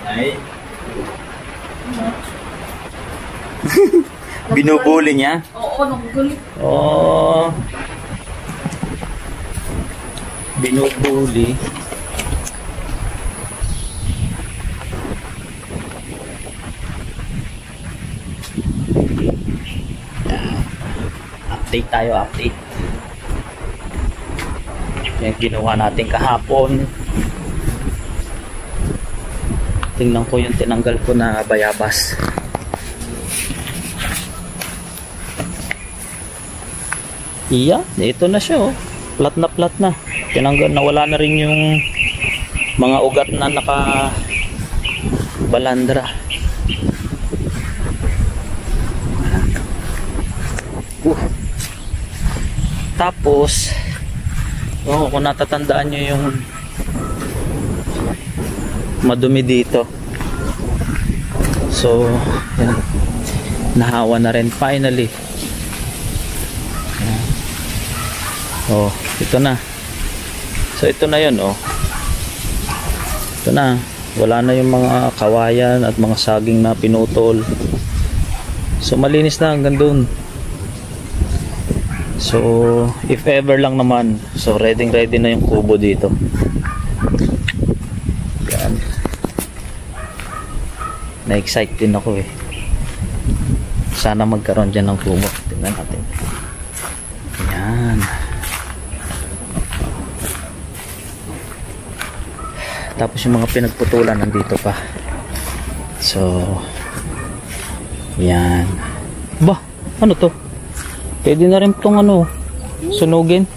Ay. Binubuli niya? Oo, nagugulit. Oh. Binubuli. Update tayo, update. Yung ginawa natin kahapon. Tingnan ko yung tinanggal ko na bayabas. Iya, ito na siya oh. Plat na. Tinanggal na, wala na rin yung mga ugat na naka balandra. Tapos kung natatandaan nyo yung madumi dito, so yan, nahawa na rin finally. Oh, ito na. So ito na yun oh. Ito na, wala na yung mga kawayan at mga saging na pinutol. So malinis na hanggang dun. So if ever lang naman, so ready na yung kubo dito. Yan. Na-excite din ako eh. Sana magkaroon dyan ng kubo. Tingnan natin. Yan. Tapos yung mga pinagputulan nandito pa. So yan. Bah, ano to? Pwede na rin itong ano, sunugin.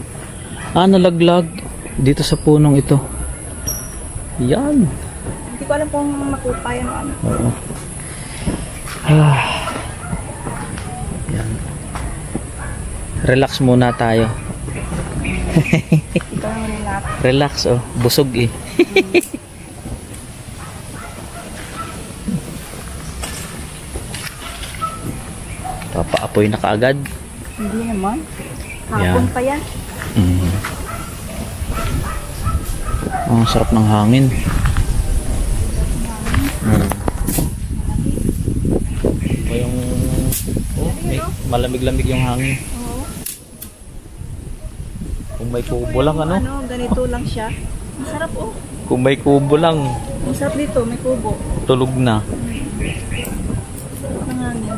Nalaglag dito sa punong ito. Yan. Hindi ko alam kung makupayan o ano. Oo. Yan. Relax muna tayo. Relax oh, busog eh. Papaapoy na kaagad. Hindi naman. Hapon pa yan. Ang sarap ng hangin. Yung may malamig-lamig yung hangin. Kung may kubo lang ano? Ganito lang siya. Masarap oh. Kung may kubo lang. Masarap dito, may kubo. Tulog na. Sarap ng hangin.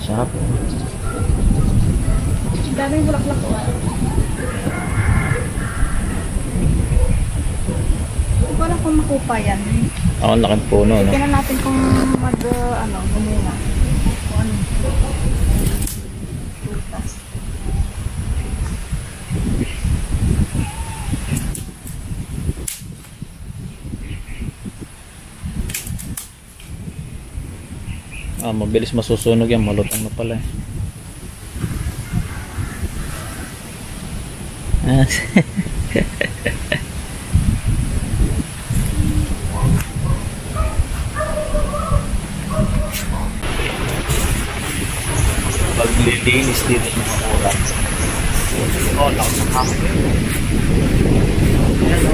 Sarap. Daming bulaklak oh. Hindi ko alam kung makupayan. Ang laking puno, no? Tingnan natin kung gumuna. Kung ano. Putas. Mabilis masusunog yan, malutang na pala eh. Paglilinis dito ng mga ulan. Lakas ng hangin. Ayan o.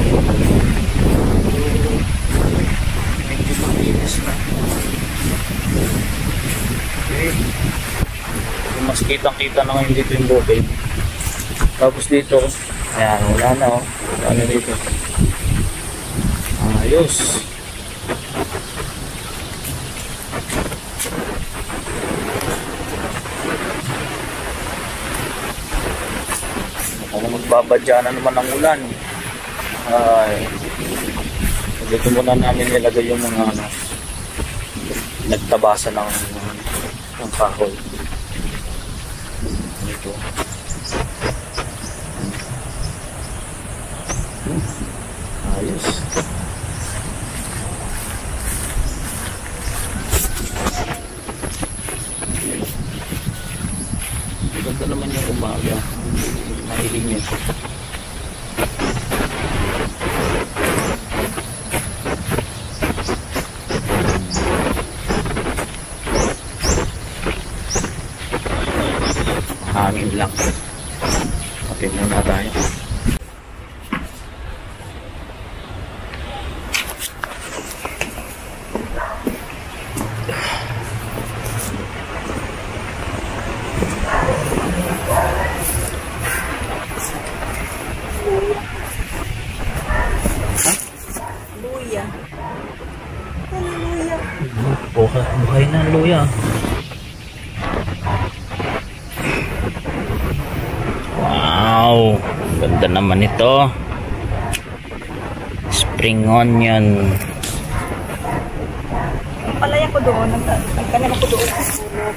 Medyo malinis na. Okay. Mas kitang-kita na ngayon dito yung bukid. Tapos dito, ayan, wala na o. Wala na dito. Ayos. Kung magbabadya na naman ang ulan, ay dito muna namin nilagay yung mga nagtabasa ng kahoy dito. Ayos. Ganda naman yung umaga. Mahilig niya. hangin lang. Kapit muna tayo. Luya. Luya. Buhay na ang luya. Wow, ganda naman ito. Spring onion. Ang palaya ko doon, nagkanan ako doon sa sulok.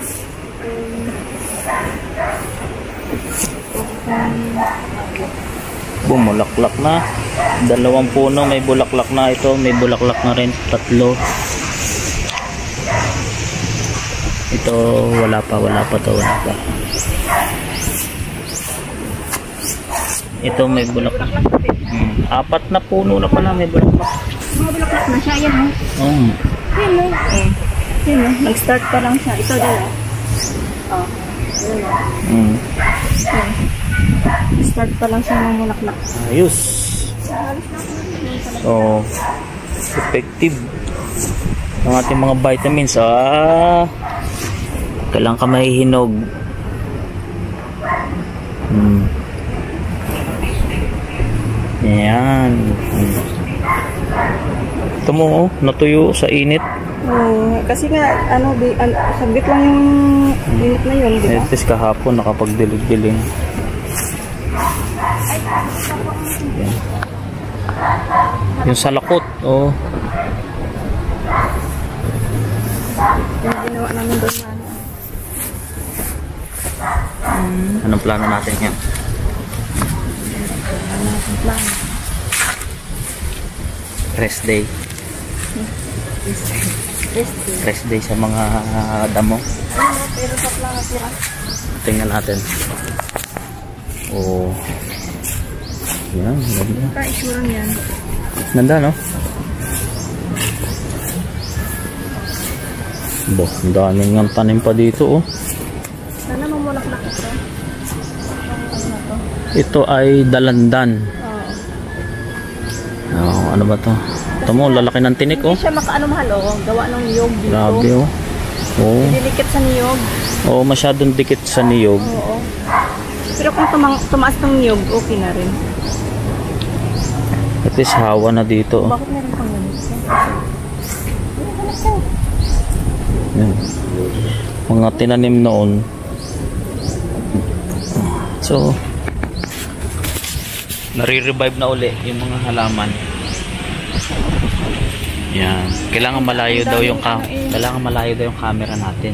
Bumulaklak na. 2 puno may bulaklak na. Ito may bulaklak na rin. 3. Ito wala pa to. Wala pa. Ito may bulaklak. 4 na puno na pala may bulaklak. Mga bulaklak na siya, yan o. Yan o. Yan o. Nag-start pa lang siya. Ito daw o. Oh. Yan o. Start pa lang siya ng bulaklak. Ayos. So, effective ang ating mga vitamins. Kailangan ka mahihinog. Yan. Ito mo, natuyo sa init. Kasi nga, sabit lang yung init na yun, di ba? At least kahapon nakapagdilig-diling. Yan. Yung salakot, Yung ginawa namin doon na anong plano natin yan? Rest day. Rest day sa mga damo. Pero sa lang natira. Tingnan natin. Yan, ganda. Ka-isuran yan. Ganda, no? Ang daming ng tanim pa dito, Sana mamulaklak ito. Ito ay dalandan. Ano ba to? Ito mo, lalaki ng tinik, Hindi siya mahal, gawa ng niyog dito. Grabe, Dinikit sa niyog. Masyadong dikit sa niyog. Oo. Pero kung tumaas ng niyog, okay na rin. At least hawa na dito. Bakit meron pang ganito? Yan. Mga tinanim noon. So, nare-revive na uli yung mga halaman. Yan. Kailangan malayo daw yung camera natin.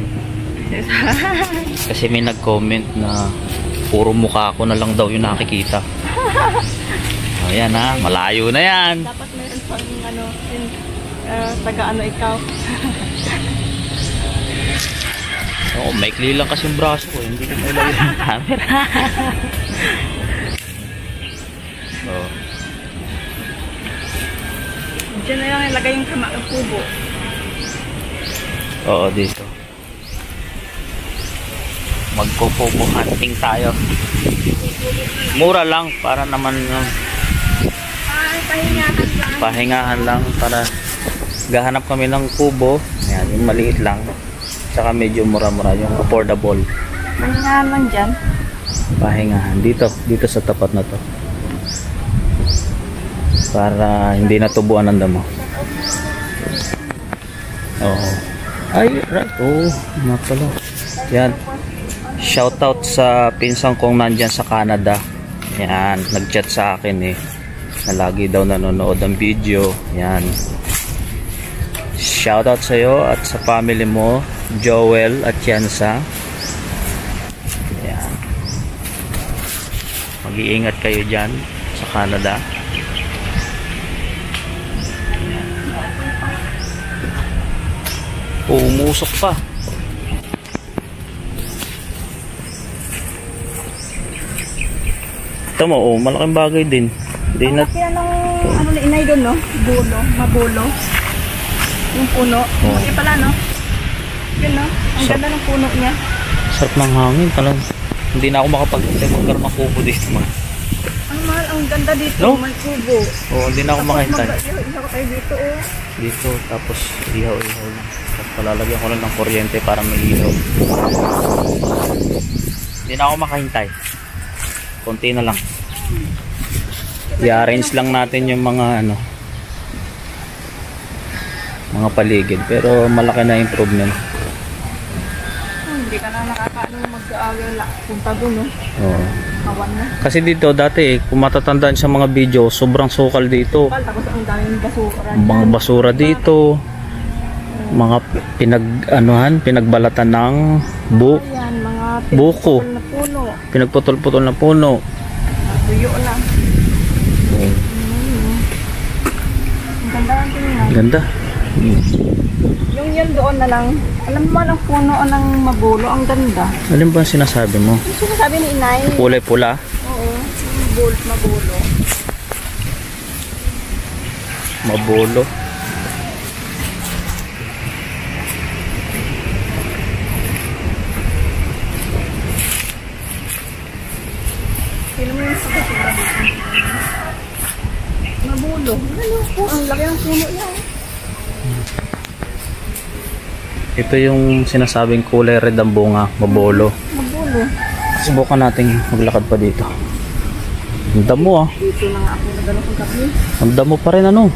Kasi may nag-comment na puro mukha ko na lang daw yung nakikita. Ayan malayo na yan. Dapat meron pang taga ikaw. Maikli lang kasi yung braso ko. Hindi ko malayo yung camera. Diyan na lang ilagay yung kubo. Oo, dito. Magpo-popo hunting tayo. Mura lang para naman pahingahan lang para gahanap kami ng kubo. Ayan, yung maliit lang. Tsaka medyo mura-mura yung affordable. Pahingahan lang dyan. Pahingahan. Dito sa tapat na to. Para hindi natubuan ng damo. Ay, right. Napala. Yan. Shoutout sa pinsang kong nandyan sa Canada. Yan. Nag-chat sa akin na lagi daw nanonood ng video. Yan. Shoutout sa iyo at sa family mo, Joel at Yansa. Yan. Mag-iingat kayo dyan sa Canada. Umusok pa. Ito mo, malaking bagay din. Hindi na. Kaya ng inay doon, no? Mabulo. Yung puno. Hindi pala, no? Yun, no? Ang ganda ng puno niya. Sarap ng hangin talaga. Hindi na ako makapag-hintay magkaroon ng kubo dito man. Ang mahal, ang ganda dito. No? May kubo. Oo, hindi na ako makahintay. Ihaw kayo dito oh. Dito, tapos ihaw lang. Tapos palalagyan ko lang ng kuryente para may ilaw. Hindi na ako makahintay. Konti na lang. I-arrange lang natin yung mga ano, mga paligid, pero malaki na improvement. Hindi ka na nakakaano mag-aagal punta doon no. Oo. Awan na. Kasi dito dati kung matatandaan sa mga video, sobrang sukal dito. Tapos ang daming basura. Mga basura dito. Mga pinagbalatan ng Ayan, mga buko. na puno. Pinagputol-putol na puno. Tuyo na. Ang ganda ang tingnan. Ganda. Yung yan doon na lang. Alam mo ang puno ng mabulo. Ang ganda. Alin ba ang sinasabi mo? Yung sinasabi ni Inay. Kulay pula? Oo. Mabulo. Mabulo. Sino mo yung sakasura dito? Mabulo. Ano po? Ang laki ng puno yan. Ito yung sinasabing kulay red ang bunga, mabulo. Mabulo. Subukan natin maglakad pa dito. Ang damo ah. Dito na nga ako nagano kong kape. Ang damo pa rin ano.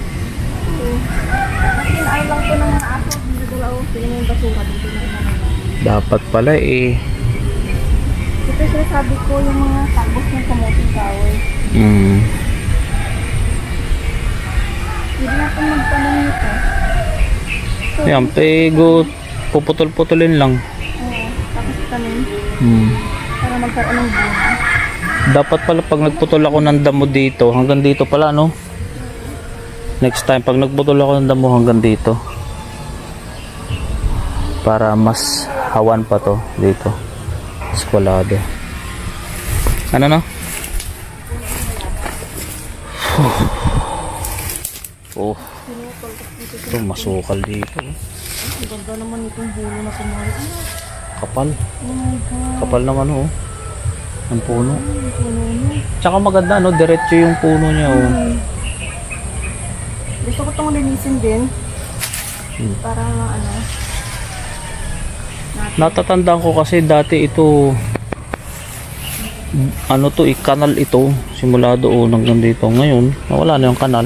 Kinaay lang po ng mga aso. Nagdala ako. Sila yung basura dito na inanong. Dapat pala eh. Ito yung sinasabi ko yung mga talbos ng kamuting kahoy. Hindi natin magtanong nito. Yan, pego. Puputol-putulin lang. Oo. Tapos tanim. Para magkaroon ng bunga. Dapat pala pag nagputol ako ng damo dito, hanggang dito pala no. Next time pag nagputol ako ng damo hanggang dito. Para mas hawan pa to dito. Eskwalado. Ano no? Oh. Ito masukal dito. Ang ganda naman itong bulo na kumari. Kapal. Oh my God. Kapal naman oh. Ang puno. Ang puno niya. Tsaka maganda no, diretso yung puno niya oh. Gusto ko itong linisin din. Para ano. Natatandaan ko kasi dati ito ano to, kanal ito simula doon hanggang dito. Ngayon wala na yung kanal.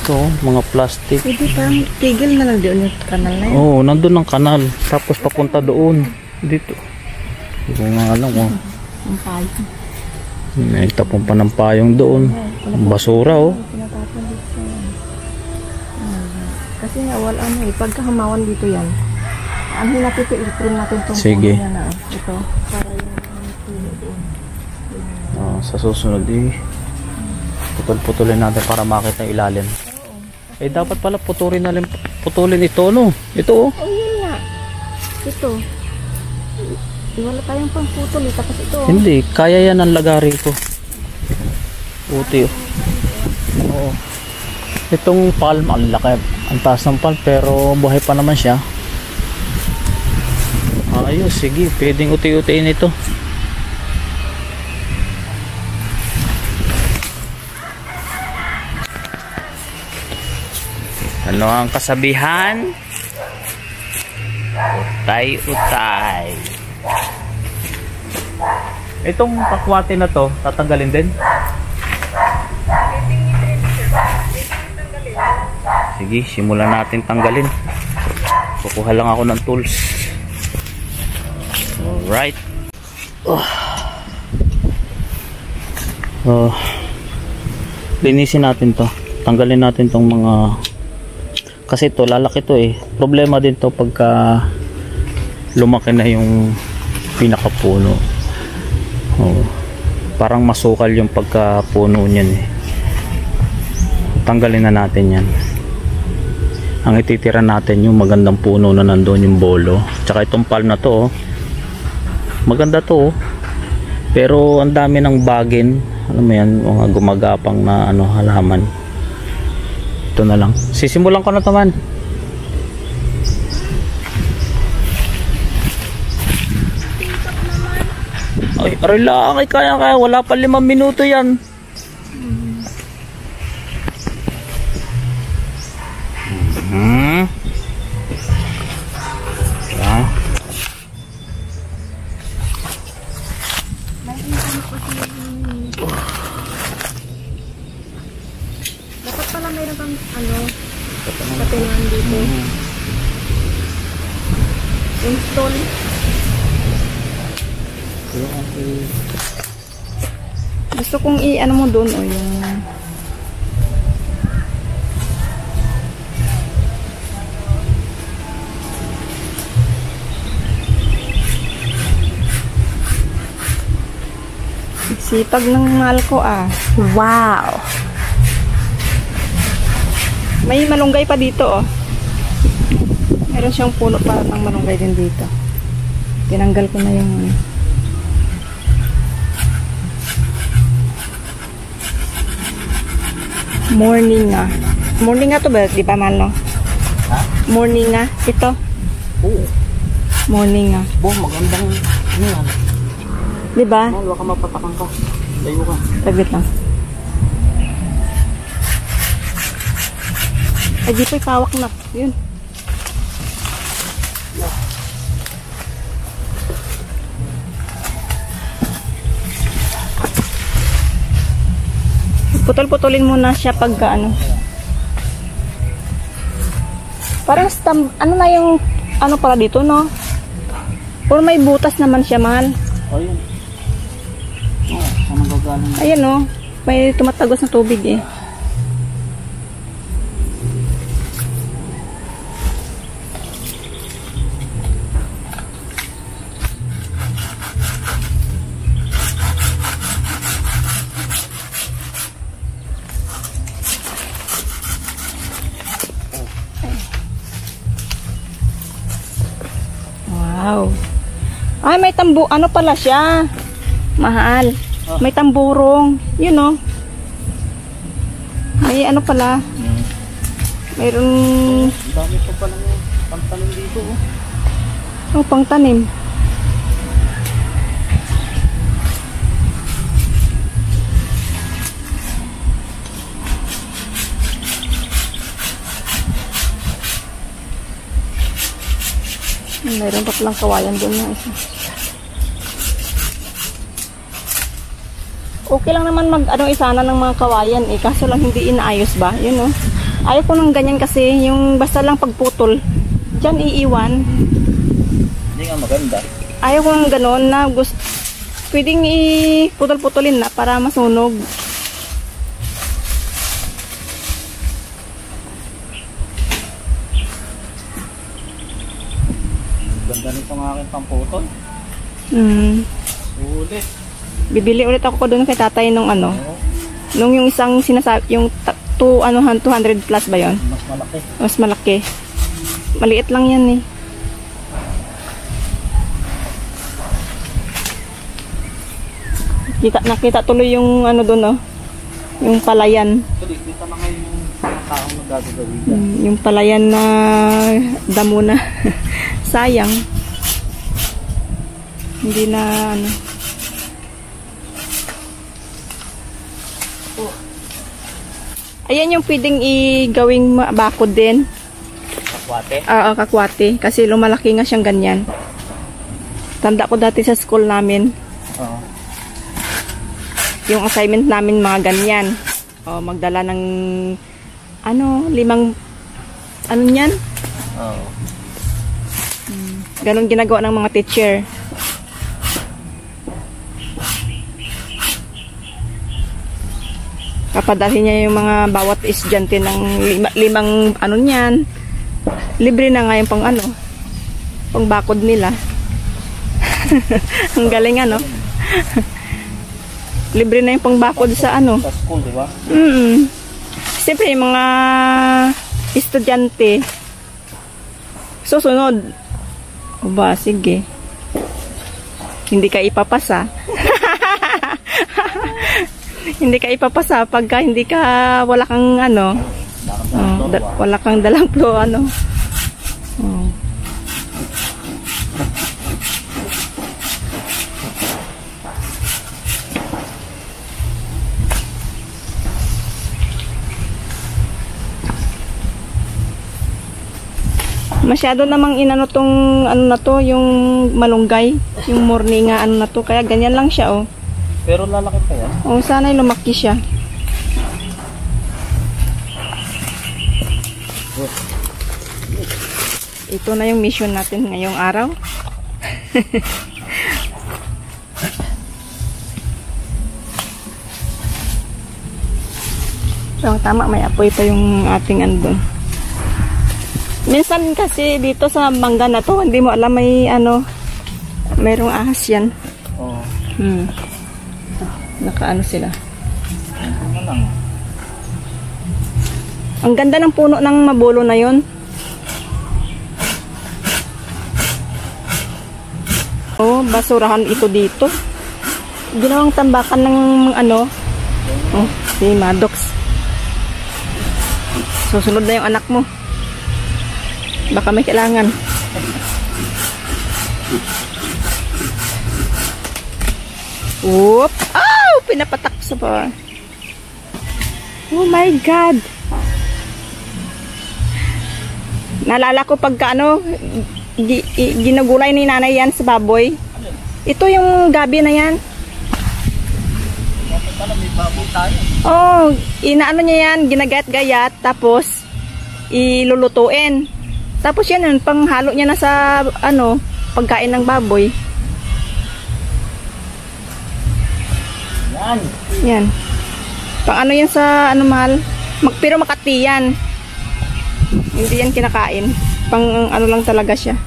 Ito mga plastic. Pwede parang tigil na lang doon yung kanal na yun. Oo, nandun ang kanal tapos papunta doon dito. Hindi ko nga alam oh. Ang payo. May tapon pa ng payong doon. Basura oh. Pinatapon dito yan. Kasi nga wala ano eh. Pagka humawan dito yan. Ano natin ito, i-trim natin itong sige. puno na ito. Para yung puno doon. Sa susunod putol-putulin natin para makita yung ilalim. Eh dapat pala putulin ito no. Ito oh. Oh yun nga. Ito. Wala tayong pang putol eh. Tapos ito. Hindi, kaya yan ang lagari ito. Puti oh. Oo. Itong palm, ang laki. Ang taas ng palm pero buhay pa naman siya. Ayos, sige. Pwedeng uti-utiin ito. Ano ang kasabihan? Utay-utay. Itong pakwate na to, tatanggalin din? Sige, simulan natin tanggalin. Kukuha lang ako ng tools. Alright. Linisin natin to. Tanggalin natin tong mga, kasi to lalaki to eh. Problema din to pagka lumaki na yung pinakapuno. Parang masukal yung pagkapuno niyan eh. Tanggalin na natin yan. Ang ititira natin yung magandang puno na nandoon, yung bolo. Tsaka itong palm na to oh. Maganda to oh. Pero ang dami ng bagin. Alam mo yan, mga gumagapang na ano, halaman. Ito na lang. Sisimulan ko na to man. Aray lang, ay kaya. Wala pa 5 minuto yan. Dapat pala mayroon kang katingan dito. Install. Gusto kong i-ano mo doon o yung sipag ng mahal ko ah. Wow! May malunggay pa dito oh. Meron siyang puno pa ng malunggay din dito. Tinanggal ko na yung morning nga. Morning nga to ba? Di ba mahal no? Ha? Morning nga. Ito. Oo. Morning nga. Magandang ano yan. Di ba? Huwag ka mapatakan ka. Layo ka. Taglit lang. Ay, di pa ikawak na. Yun. Putol-putulin muna siya pagka ano. Parang ano na yung ano para dito, no? Or may butas naman siya, mahal. Oh, yun. Saan ang gagaling? Ayan, no? May tumatagos na tubig, eh. Wow. Ay, may ano pala siya. Mahal. May tamburong. Yun, no? May ano pala. Mayroon... Dami pa pala yung pangtanim dito, oh. Oh, pangtanim. Mayroon pa palang kawayan doon na isa. Okay lang naman isana ng mga kawayan eh, kaso lang hindi inaayos ba, yun oh. Ayaw ko ng ganyan kasi, yung basta lang pagputol dyan iiwan. Hindi nga maganda. Ayaw ko ng ganon na pwedeng iputol-putulin na para masunog. Ganda nito ng aking pamputol. Ulit. Bibili ulit ako doon kay tatay nung ano. Nung yung isang sinasabi, yung 200 plus ba yon? Mas malaki. Mas malaki. Maliit lang yan eh. Nakita tuloy yung ano doon oh. Yung palayan. Kita na ngayon yung taong nagagawin. Yung palayan na damo na. Sayang. Hindi na ano. Ayan yung pwedeng igawing bakod din. Kakwate? Oo, kakwate. Kasi lumalaki nga siyang ganyan. Tanda ko dati sa school namin. Oo. Yung assignment namin mga ganyan. O, magdala ng 5 ano yan? Oo. Ganon ginagawa ng mga teacher. Kapadalhin niya yung mga bawat estudyante ng 5 ano niyan. Libre na nga yung pang bakod nila. Ang galing ano. Libre na yung pang bakod sa ano. Sa school, di ba? Siyempre yung mga estudyante susunod. O ba, sige. Hindi ka ipapasa. Hindi ka ipapasa pagka hindi ka wala kang ano. Wala kang dalang plo ano. Oh. Masyado namang inano tong ano na to, yung malunggay, yung morninga ano na to, kaya ganyan lang siya oh. Pero lalaki pa yan. Oh, sana'y lumaki siya. Ito na yung mission natin ngayong araw. So, tama, may apoy pa yung ating andun. Minsan kasi dito sa mangga na to, hindi mo alam may ano, mayroong ahas yan. Oo. Nakaano sila. Ano lang. Ang ganda ng puno ng mabulo na yon. Oh, basurahan ito dito. Ginawang tambakan ng ano. Oh, si Maddox. Susunod na yung anak mo. Baka may kailangan. Whoop! Oh! Pinapatak sa pa. Oh my God! Naalala ko pagka ano, ginagulay ni nanay yan sa baboy. Ito yung gabi na yan. May baboy tayo. Oh, inaano niya yan, ginagayat-gayat, tapos ilulutuin. Tapos yan, panghalo niya na sa ano, pagkain ng baboy. Yan. Yan. Pang ano yan sa ano mahal? Pero Makati yan. Hindi yan kinakain. Pang ano lang talaga siya.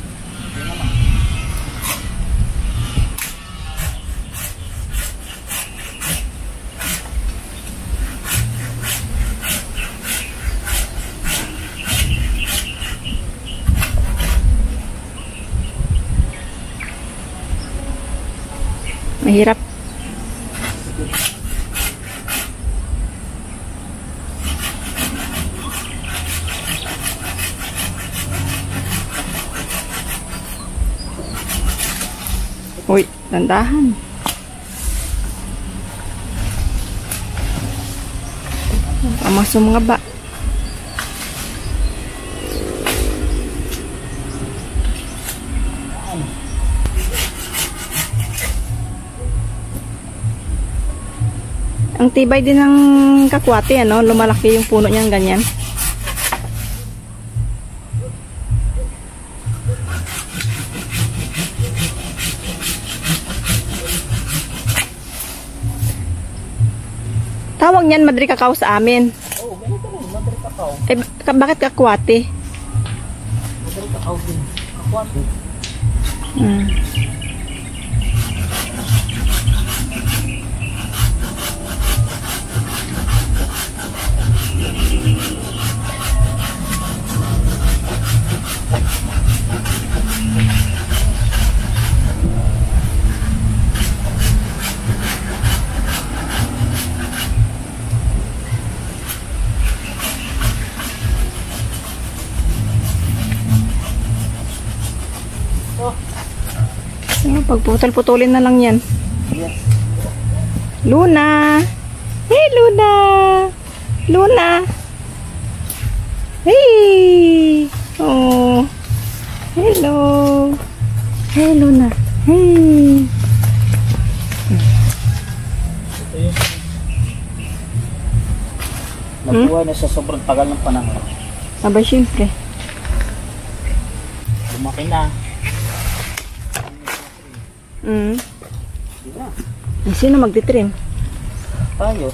Mahirap. Uy, dandahan. Pamasok mga ba. Ang tibay din ng kakwate, ano? Lumalaki yung puno niyang ganyan. Tawag niyan Madre Cacao sa amin. Oo, ganito rin. Madre Cacao. Eh, bakit kakwate? Madre Cacao din. Kakwate. Pagputol-putulin na lang yan. Yes. Luna! Hey, Luna! Luna! Hey! Oh! Hello! Hey, Luna! Hey! Ito yung nabuhay na sa sobrang tagal ng panahon. Aba, syempre. Lumaki na. Sino magtitrim? Tayo.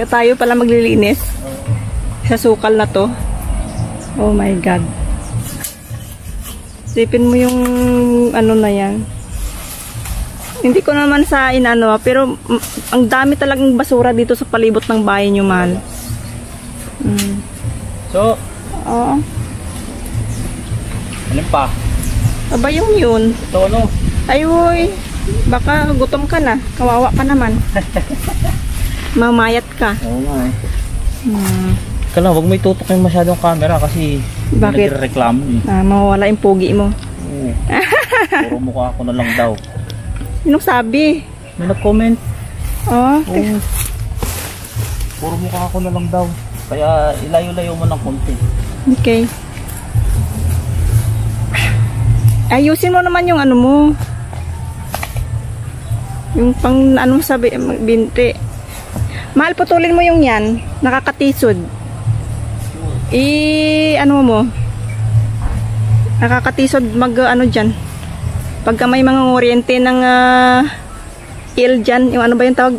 Tayo pala maglilinis. Sa sukal na to. Oh my God. Sipin mo yung ano na yan. Hindi ko naman sa inano, pero ang dami talagang basura dito sa palibot ng bahay nyo, mahal. So, Oo. alin pa? Aba yung yun. Ito ano? Ay, uy. Baka gutom ka na. Kawawa ka naman. Mamayat ka. Oo nga eh. Kala, huwag mo itutok yung masyadong camera kasi Bakit? nagreklamo eh. Mawawala yung pugi mo. Oo. Puro mukha ko na lang daw. Sinong sabi? May nag-comment. Oh. Oo. Puro mukha ko na lang daw. Kaya ilayo-layo mo ng konti. Okay. Ayusin mo naman yung ano mo. Yung pang ano sabi, binti. Mahal, putulin mo yung yan. Nakakatisod. Ano mo. Nakakatisod mag ano dyan. Pagka may mga oriente ng il dyan. Yung ano ba yung tawag?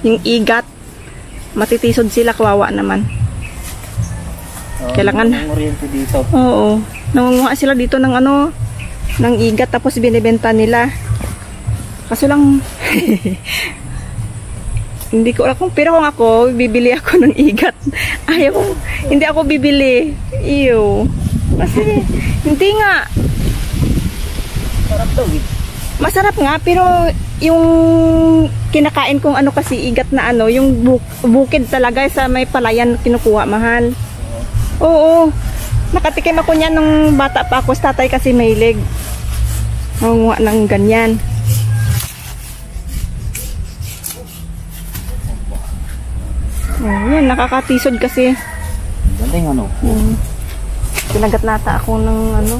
Yung igat. Matitisod sila, kawawa naman. Kailangan. Yung oriente dito. Oo. Nangunguha sila dito ng ano, ng igat tapos binibenta nila. Kaso lang hindi ko alam pero kung ako bibili ako ng igat. Ayaw, hindi ako bibili. Iyo. Kasi hindi nga. Sarap daw eh. Masarap nga pero yung kinakain kong ano kasi igat na ano, yung bukid talaga sa may palayan kinukuha, mahal. Oo. Nakatikim ako niyan nung bata pa ako, tatay kasi mahilig. Nangunguha ng ganyan. Oh, yan, nakakatisod kasi. Galing ano. Pinagat nata ako ng ano.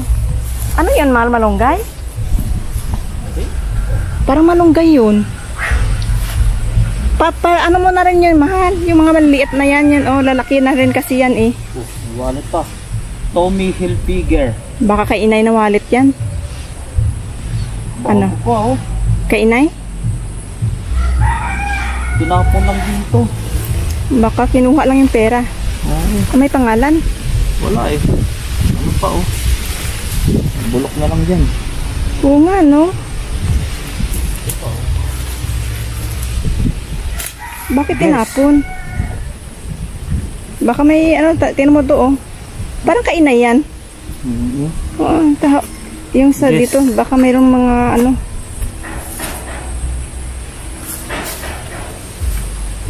Ano yan, mahal, malunggay? Parang malunggay yun. Ano mo na rin yun, mahal. Yung mga maliit na yan, yun. Oh, lalaki na rin kasi yan eh. Wallet pa. Tommy Hilfiger. Baka kay inay na wallet yan. Ano? Wow. Kay inay? Tinapon lang dito. Baka kinuha lang yung pera. May pangalan? Wala eh. Ano pa oh. Bulok na lang dyan. Oo nga, no? Bakit tinapon? Baka may ano, tinan mo to oh. Parang kainay yan. Oo, yung sa dito, baka mayroong mga ano.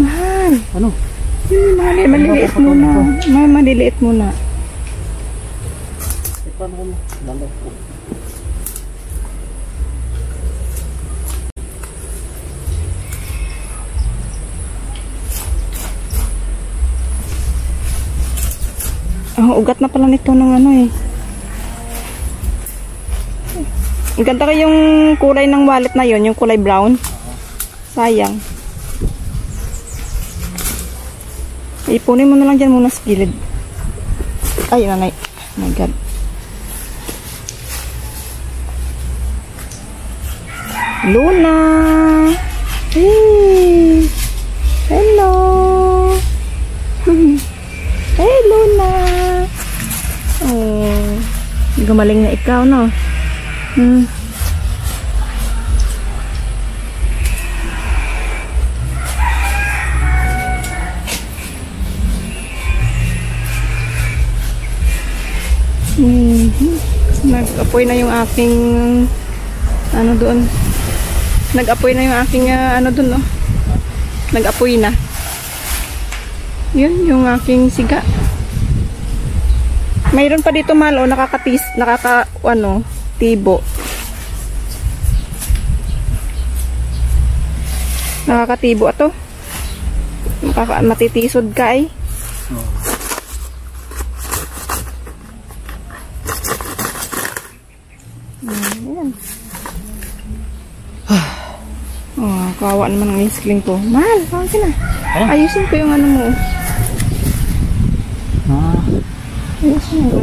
Mahal. Ano? Maliliit muna. Maliliit muna. Oh, ugat na pala nito ng ano eh. Ang ganda yung kulay ng wallet na yon, yung kulay brown. Sayang. Ipunin mo na lang dyan muna sa gilid. Ay, nanay. Oh my God. Luna! Hey! Hello! Hey, Luna! Oh, gumaling na ikaw, no? Nag-apoy na yung aking ano doon. Nag-apoy na yung aking ano doon, no? Nag-apoy na. Yun, yung aking siga. Mayroon pa dito, mahal, oh, tibo. Nakakatibo ato. Matitisod ka eh. Ayan. Oh, kawawa naman ang iskling ko. Mahal, kawag ka na. Ayusin ko yung ano mo. Ayusin mo.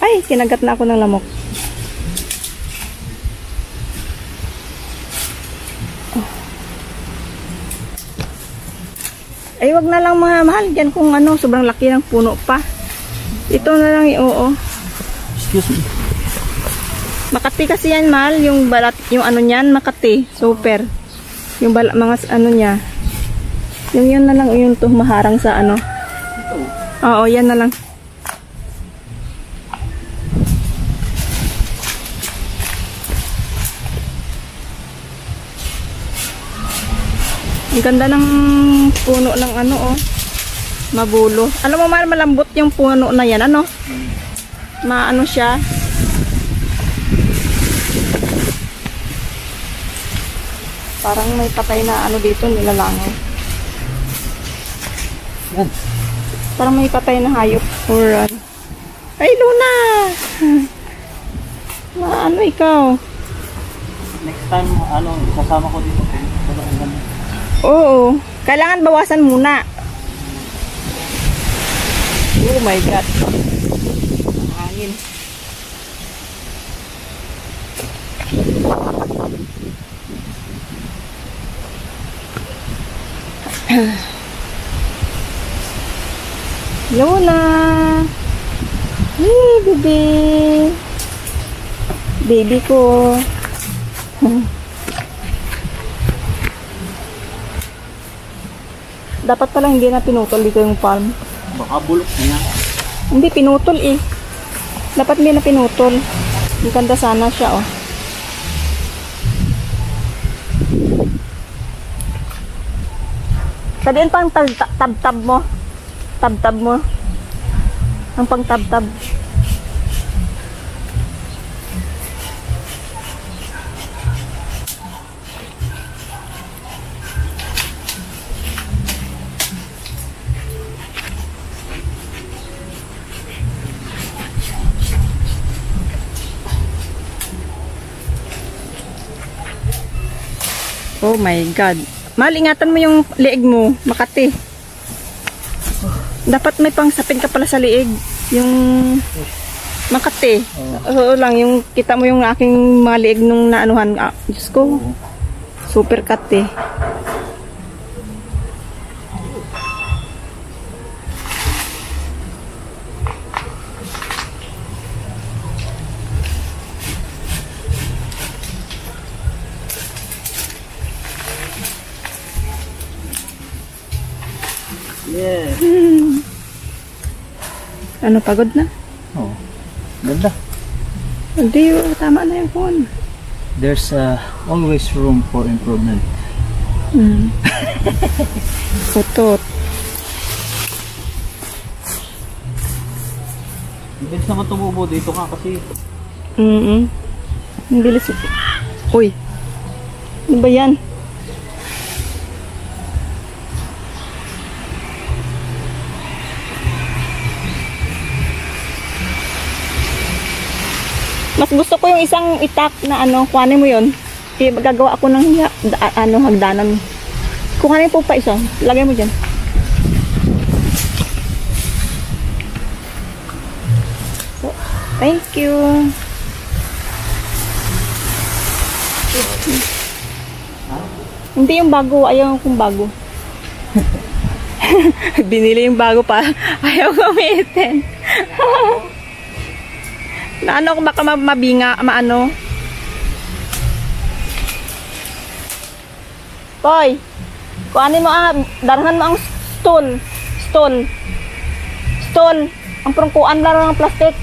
Ay, kinagat na ako ng lamok. Ay, wag na lang mga mahal dyan kung ano, sobrang laki ng puno pa. Ito na lang, oo. Excuse me. Makati kasi yan, mahal, yung balat, yung ano niyan, Makati, super. Yung balat, mga ano niya. Yun na lang, yung to maharang sa ano. Oo, yan na lang. Ang ganda ng puno ng ano, oh. Mabulo. Alam mo, mahal, malambot yung puno na yan, ano? Maano siya. Parang may patay na ano dito, nilalangaw. Yan. Parang may patay na hayop or ano. Ay, Luna! Ano ikaw? Next time, sasama ko dito. Oo. Kailangan bawasan muna. Oh my God. Ang hangin. Luna! Hey, baby! Baby ko! Dapat pala hindi na pinutol dito yung palm. Baka bulok na yan. Hindi, pinutol eh. Dapat hindi na pinutol. Ang ganda sana siya, oh. Sabihin pang tab-tab mo. Tab-tab mo. Ang pang tab-tab. Oh my God. Mahal, ingatan mo yung liig mo. Makati. Dapat may pangsapin ka pala sa liig. Yung Makati. Oo lang. Yung kita mo yung aking mga liig nung naanuhan. Diyos ko. Super cut eh. Yeah. Ano, pagod na? Oh, ganda. Hindi, tama na yung phone. There's always room for improvement. Putot. Bilis naman tumubo dito ka kasi. Ang bilis. Uy. Ano ba yan? Mas gusto ko yung isang itak na ano, kuhanin mo yun. Gagawa ako ng hagdanan. Kuhanin po pa isa. Lagay mo dyan. So, thank you. Hindi yung bago. Ayaw kong bago. Binili yung bago pa. Ayaw gamitin. Na ano, baka mabinga, maano. Toy, kuhanin mo darahan mo ang stool. Ang prungkuan lang ng plastic.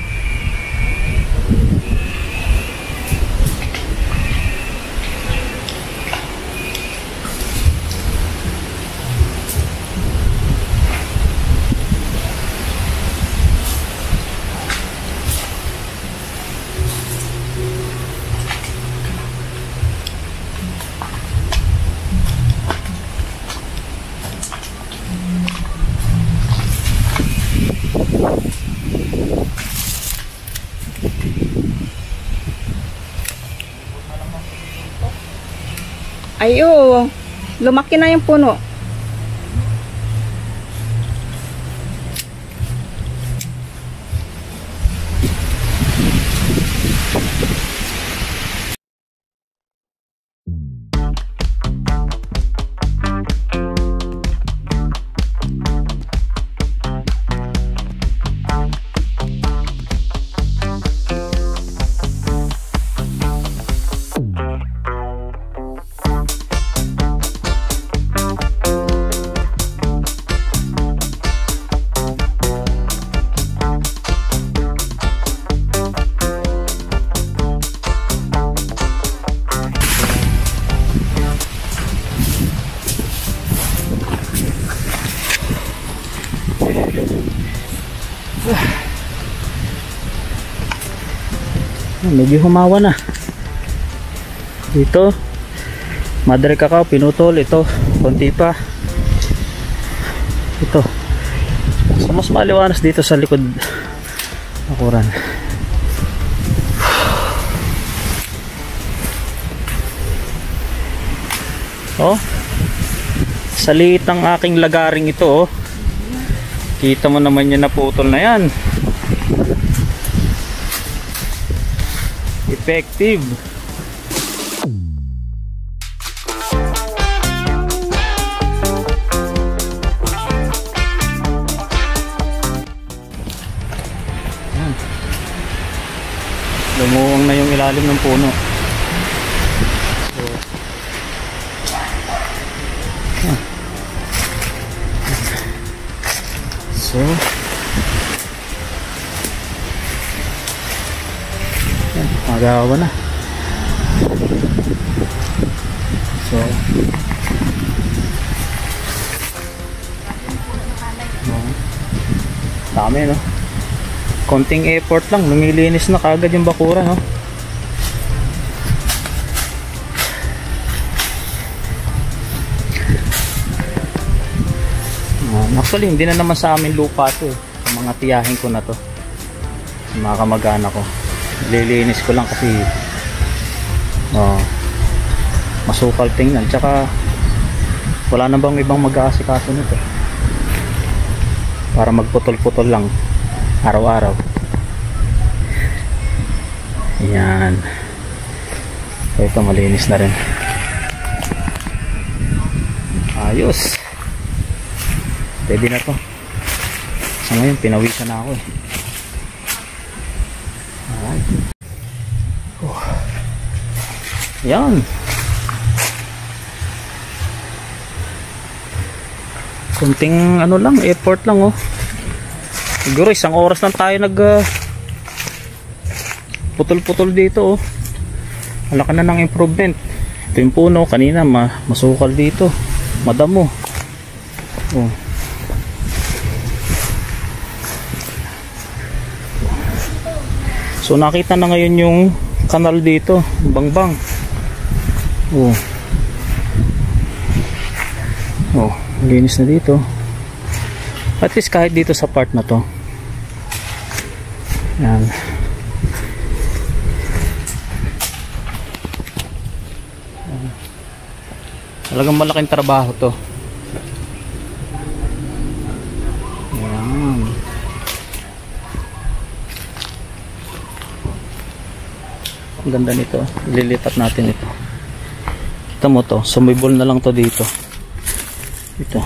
Ay, oo. Lumaki na yung puno. Medyo humawa na dito. Mother cacao pinutol. Ito konti pa. Ito, so mas maliwanas dito sa likod bakuran. Oh, sa liit ng aking lagaring ito, oh. Kita mo naman yung naputol na yan. Effective. Lumuwang na yung ilalim ng puno. So yan, magawa na. So dami, no? Konting effort lang, lumilinis na kagad yung bakura, no? Actually, hindi na naman sa amin lupa to, eh. Mga tiyahin ko na to, mga kamag-anak ko. Lilinis ko lang kasi masukal tingnan, tsaka wala na bang ibang mag-aasikaso nito para magputol-putol lang araw-araw. Yan. So ito malinis na rin. Ayos. Pwede na to. Sa ngayon pinawisan na ako, eh. Alright. Yan. Kunting ano lang, effort lang, oh. Siguro 1 oras lang tayo nag putol-putol dito, oh. Malaki na ng improvement. Ito yung puno kanina, masukal dito, madamo, oh. So nakita na ngayon yung kanal dito, bangbang, oh. Oh, linis na dito. At least kahit dito sa part na to. Yan. Talagang malaking trabaho to. Yan. Ang ganda nito. Lilipat natin ito. Ito mo to. Sumibol na lang to dito. Ito.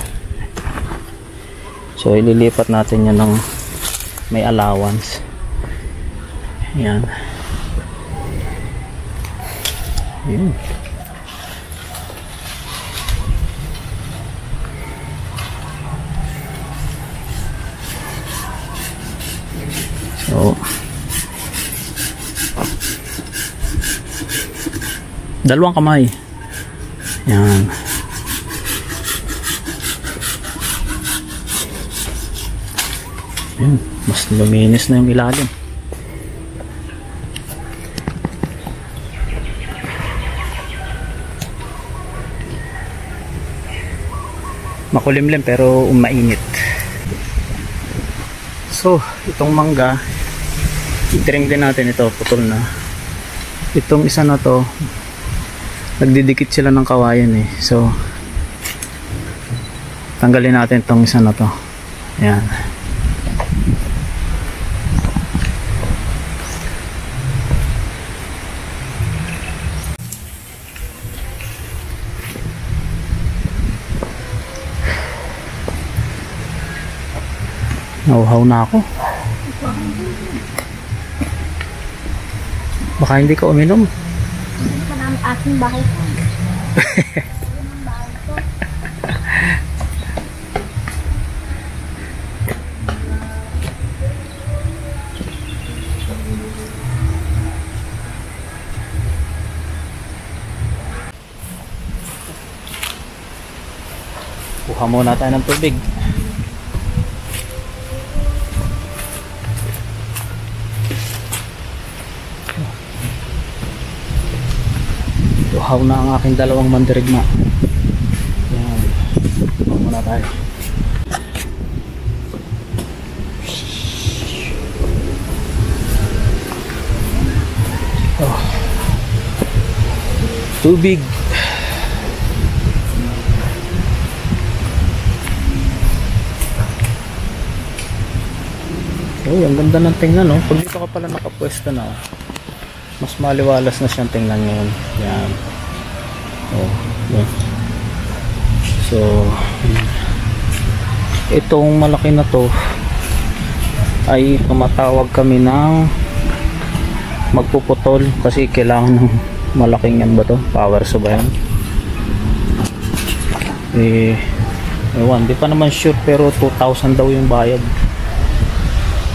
So ililipat natin yan ng may allowance. Yan. Yun. So dalawang kamay. Yan. Yan, mas luminis na yung ilalim. Makulimlim pero mainit. So, itong mangga, i-trim din natin ito, putol na. Itong isa na to, nagdidikit sila ng kawayan, eh. So, tanggalin natin itong isa na to. Yan. Nauhaw na ako. Baka hindi ka uminom. Hindi ka namin aking bahay. Kuha muna tayo ng tubig. Uhaw na ang aking dalawang mandirigma. Yan. Huwag muna tayo. Oh. Tubig. Oh, ang ganda ng tingnan, no? Pag dito ka pala nakapwesto na, mas maliwalas na siyang tingnan ngayon. Yan. Oh, yan. So, itong malaki na to ay tumatawag kami ng magpuputol kasi kailangan ng malaking yan ba to? Power saw ba yan? Ewan, di pa naman sure pero 2,000 daw yung bayad.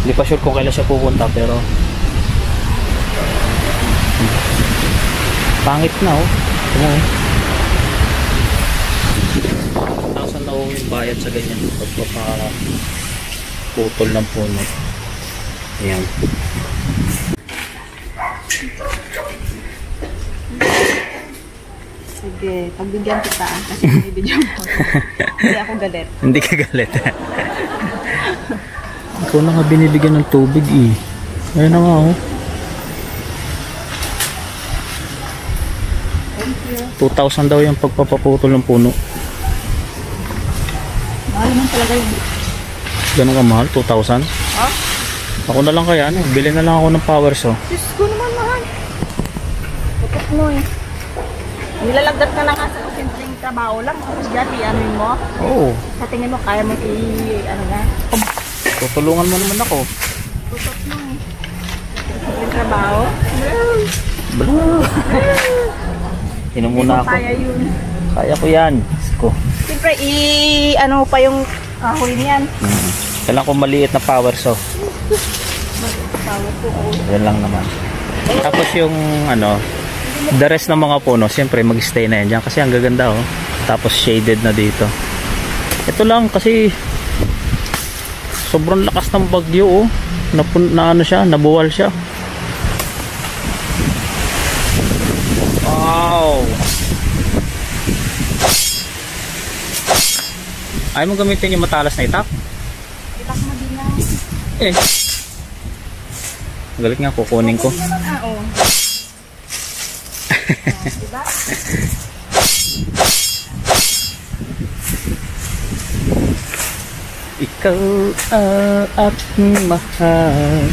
Hindi pa sure kung kailan siya pupunta pero pangit na oh. 1,000 na oh yung bayad sa ganyan pagpapaputol ng puno. Ayan. Sige, pagbigyan kita kasi binibigyan mo. Hindi ako galit. Hindi ka galit. Ikaw na nga binibigyan ng tubig eh. Ayun na nga oh. 2,000 daw yung pagpapaputol ng puno. Mahal naman talaga yun. Ganun ka mahal? 2,000? Ha? Ako na lang kaya ano. Bili na lang ako ng power saw. Diyos ko naman mahal. Kapag mo eh. Nilalagdat ka na nga sa simpleng trabaho lang. Tapos dyan, i-amin mo. Oo. Sa tingin mo, kaya mo ano nga. Tutulungan mo naman ako. Tutok mo eh. Simpleng trabaho. Inom muna ako. Kaya yun. Kaya ko yan. Ko. Siyempre, ano pa yung kahoy niyan. Kailangan ko maliit na power saw. Power ko. Yan lang naman. Tapos yung ano, the rest ng mga puno, siyempre mag-stay na yan dyan kasi ang gaganda oh. Tapos shaded na dito. Ito lang kasi sobrang lakas ng bagyo oh. Na ano siya, nabuwal siya. Wow! Ayaw mo gamitin yung matalas na itak? Itak mo din lang. Eh. Galit nga, kukunin ko. Oo. Diba? Ikaw ang aking mahal.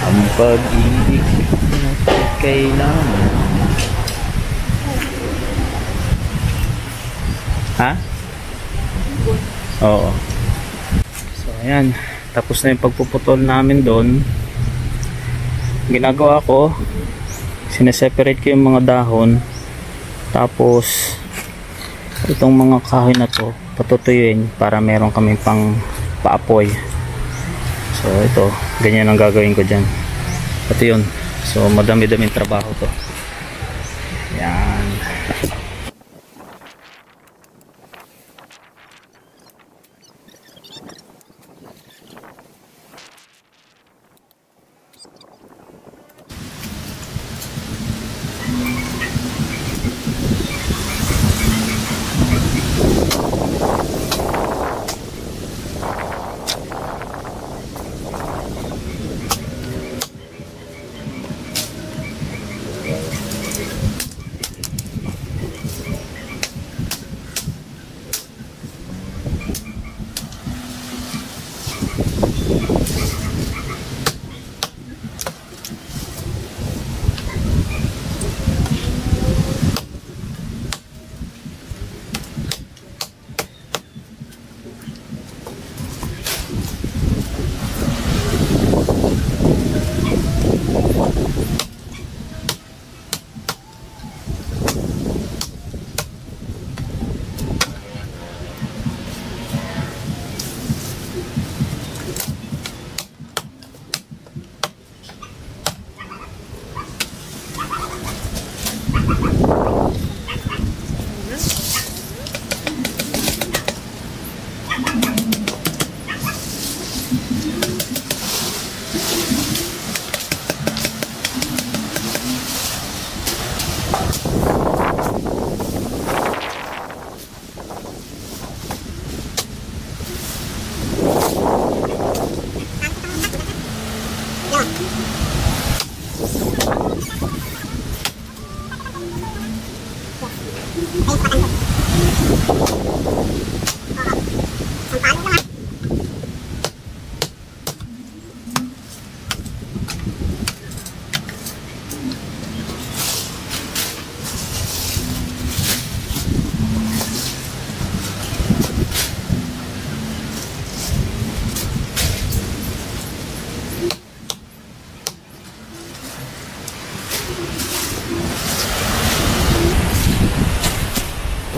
Ang pag-ibig na kailangan. Ha? Oo. So ayan, tapos na yung pagpuputol namin doon. Ginagawa ko, sineseparate ko yung mga dahon, tapos itong mga kahoy na to patutuyuin para meron kaming pang paapoy. So ito, ganyan ang gagawin ko dyan. Ito yun. So madami-daming trabaho to. Yan.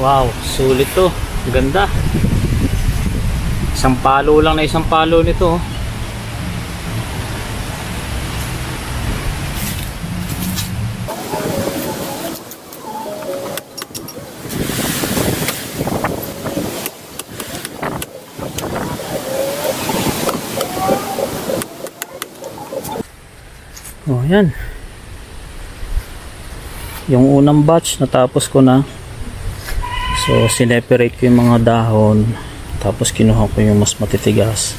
Wow, sulit to. Ganda. Isang palo lang na isang palo nito. Oh, yan. Yung unang batch natapos ko na. So, sineperate ko yung mga dahon. Tapos kinuha ko yung mas matitigas.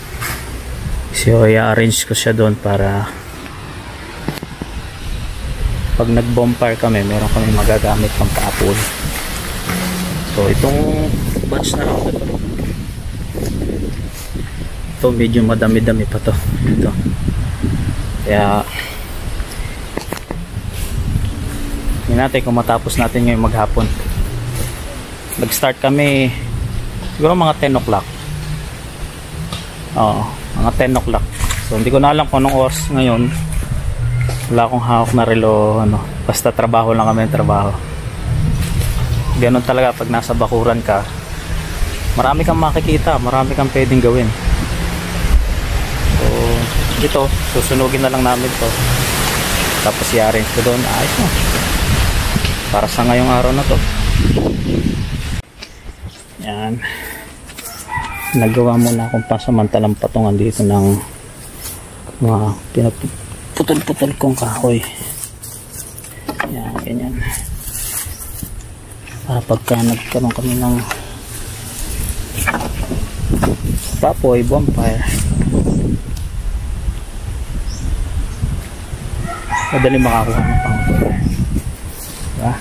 So, i-arrange ko siya doon para pag nag-bonfire kami, meron kami magagamit pang paapon. So, itong batch na lang ito medyo madami-dami pa to. Ito. Kaya hindi natin kung matapos natin ngayong maghapon. Nag-start kami siguro mga 10 o'clock. Oo, mga 10 o'clock. So hindi ko na alam kung anong oras ngayon. Wala akong hawak na relo, ano. Basta trabaho lang kami, trabaho. Ganun talaga pag nasa bakuran ka. Marami kang makikita, marami kang pwedeng gawin. So ito, susunugin na lang namin to. Tapos i-arrange ko doon. Ayos na. Para sa ngayong araw na to. Yan. Nagawa muna akong pasamantalang patungan dito ng mga pinaputol-putol kong kahoy. Yan, ganyan. Para pagka nagkaroon kami ng papoy, bonfire, madali makakuha ng pangputol. Diba?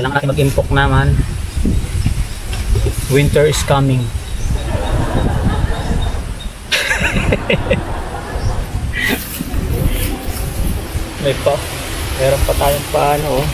Kailangan natin mag-impok naman. Winter is coming. Meron pa tayong paano, oh.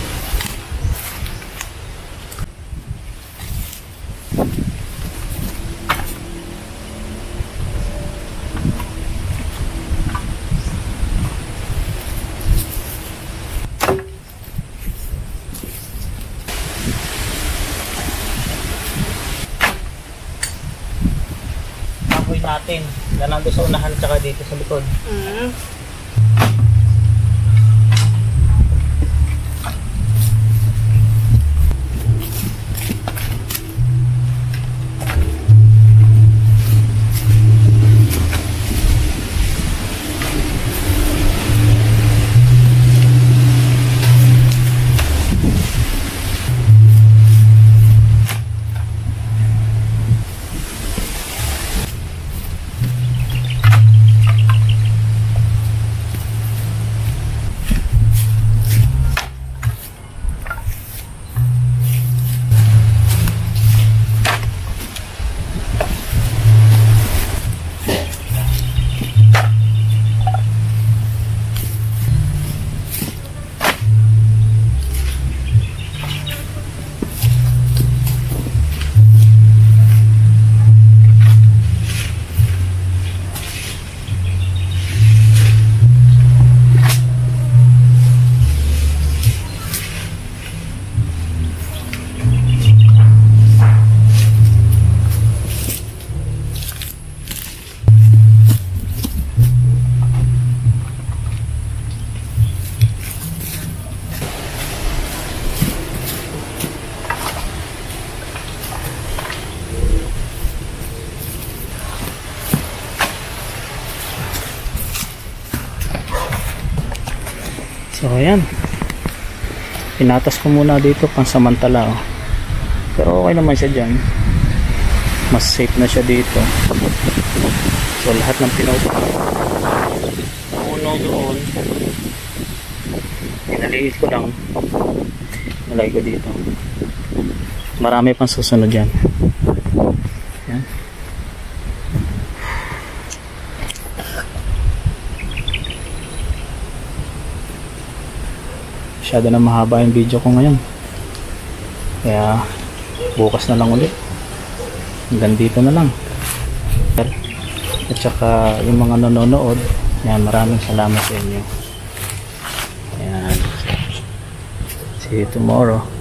Natin na nando sa unahan tsaka dito sa likod. So ayan, pinatas ko muna dito pansamantala, oh. Pero okay naman siya dyan, mas safe na siya dito. So lahat ng pinuto uno doon, pinaliit ko lang, nalagay ko dito. Marami pang susunod yan. Yan. Masyado na mahaba yung video ko ngayon, kaya bukas na lang ulit. hanggang dito na lang. At saka yung mga nanonood, yan, maraming salamat sa inyo. Ayan. See you tomorrow.